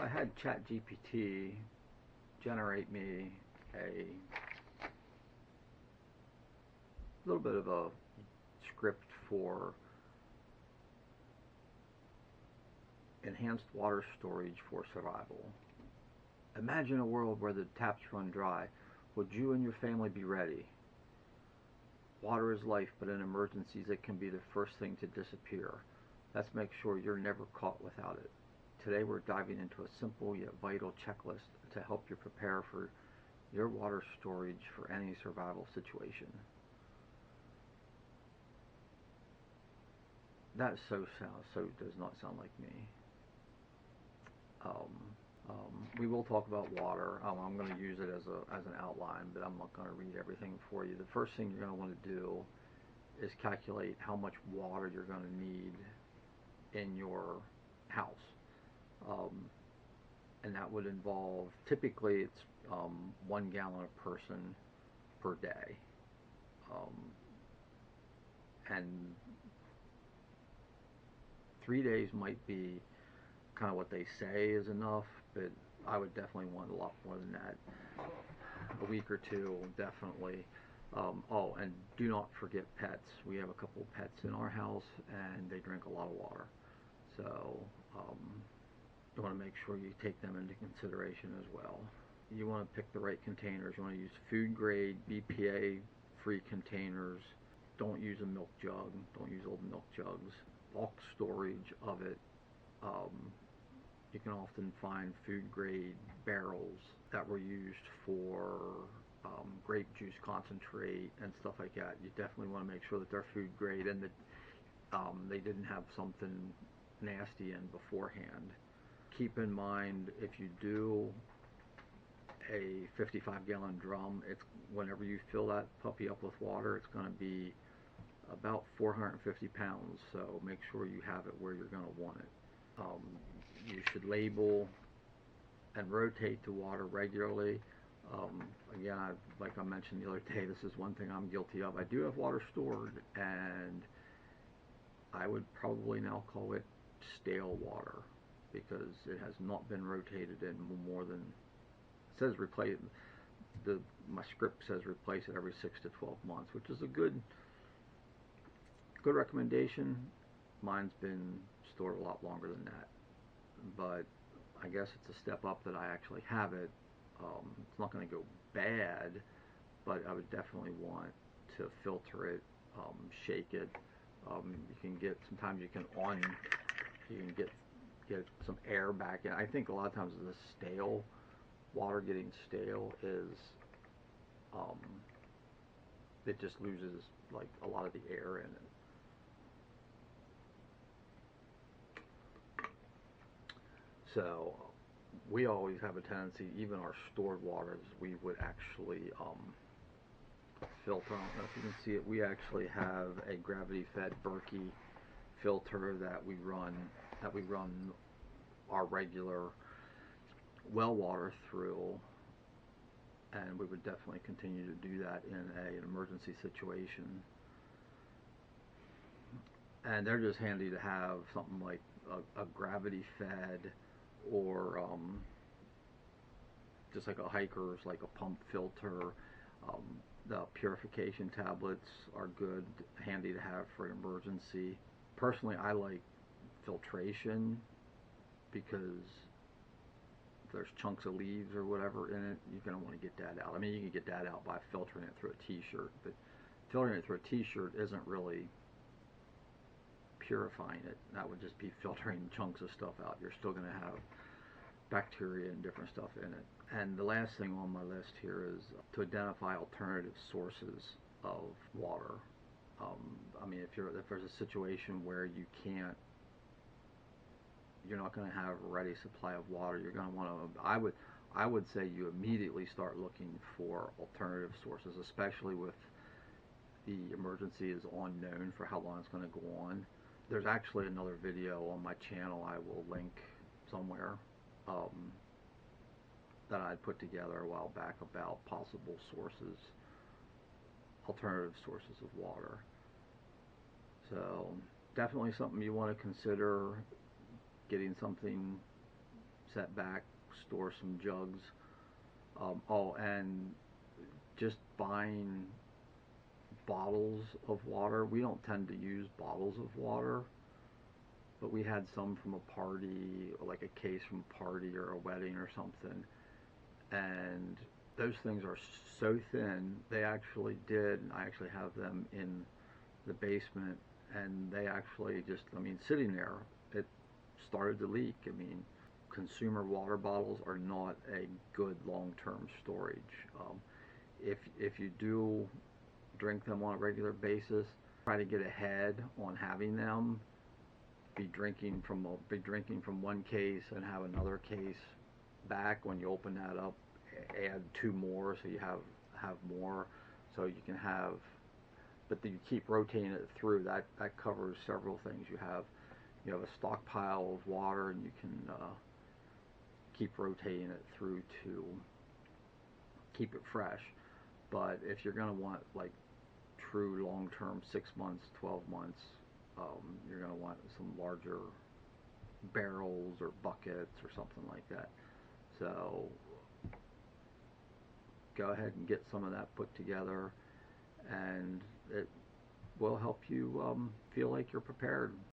I had ChatGPT generate me a little bit of a script for enhanced water storage for survival. Imagine a world where the taps run dry. Would you and your family be ready? Water is life, but in emergencies it can be the first thing to disappear. Let's make sure you're never caught without it. Today we're diving into a simple yet vital checklist to help you prepare for your water storage for any survival situation. That does not sound like me. We will talk about water. I'm going to use it as an outline, but I'm not going to read everything for you. The first thing you're going to want to do is calculate how much water you're going to need in your house. And that would involve, typically it's 1 gallon a person per day. And 3 days might be kind of what they say is enough, but I would definitely want a lot more than that. A week or two, definitely. Oh, and do not forget pets. We have a couple of pets in our house, and they drink a lot of water. So you want to make sure you take them into consideration as well. You want to pick the right containers. You want to use food grade, BPA-free containers. Don't use a milk jug. Don't use old milk jugs. Bulk storage of it. You can often find food grade barrels that were used for grape juice concentrate and stuff like that. You definitely want to make sure that they're food grade and that they didn't have something nasty in beforehand. Keep in mind, if you do a 55-gallon drum, it's whenever you fill that puppy up with water, it's going to be about 450 pounds, so make sure you have it where you're going to want it. You should label and rotate the water regularly. Again, like I mentioned the other day, this is one thing I'm guilty of. I do have water stored, and I would probably now call it stale water because it has not been rotated in more than, it says replace, my script says replace it every 6 to 12 months, which is a good recommendation. Mine's been stored a lot longer than that, but I guess it's a step up that I actually have it. It's not going to go bad, but I would definitely want to filter it, shake it. You can get, sometimes you can get some air back in. I think a lot of times the stale water getting stale is it just loses like a lot of the air in it. So we always have a tendency, even our stored waters, we would actually filter. I don't know if you can see it. We actually have a gravity-fed Berkey filter that we run our regular well water through, and we would definitely continue to do that in an emergency situation. And they're just handy to have, something like a gravity-fed, or just like a hiker's, like a pump filter. The purification tablets are good, handy to have for an emergency. Personally, I like filtration because if there's chunks of leaves or whatever in it, you're going to want to get that out. I mean, you can get that out by filtering it through a t-shirt, but filtering it through a t-shirt isn't really purifying it. That would just be filtering chunks of stuff out. You're still going to have bacteria and different stuff in it. And the last thing on my list here is to identify alternative sources of water. I mean, if there's a situation where you're not going to have a ready supply of water, you're going to want to, I would say you immediately start looking for alternative sources, especially with the emergency is unknown for how long it's going to go on. There's actually another video on my channel I will link somewhere that I put together a while back about possible sources, alternative sources of water. So definitely something you want to consider, getting something set back, store some jugs. Oh, and just buying bottles of water. We don't tend to use bottles of water, but we had some from a party, like a case from a party or a wedding or something. And those things are so thin, they actually did, and I actually have them in the basement, and they actually just, I mean, sitting there, it started to leak. I mean, consumer water bottles are not a good long-term storage. If you do drink them on a regular basis, try to get ahead on having them. Be drinking from one case and have another case back. When you open that up, add two more so you have more, so you can have. But then you keep rotating it through. That covers several things. You have a stockpile of water, and you can keep rotating it through to keep it fresh. But if you're going to want like true long-term, 6 months, 12 months, you're going to want some larger barrels or buckets or something like that. So go ahead and get some of that put together, and it will help you feel like you're prepared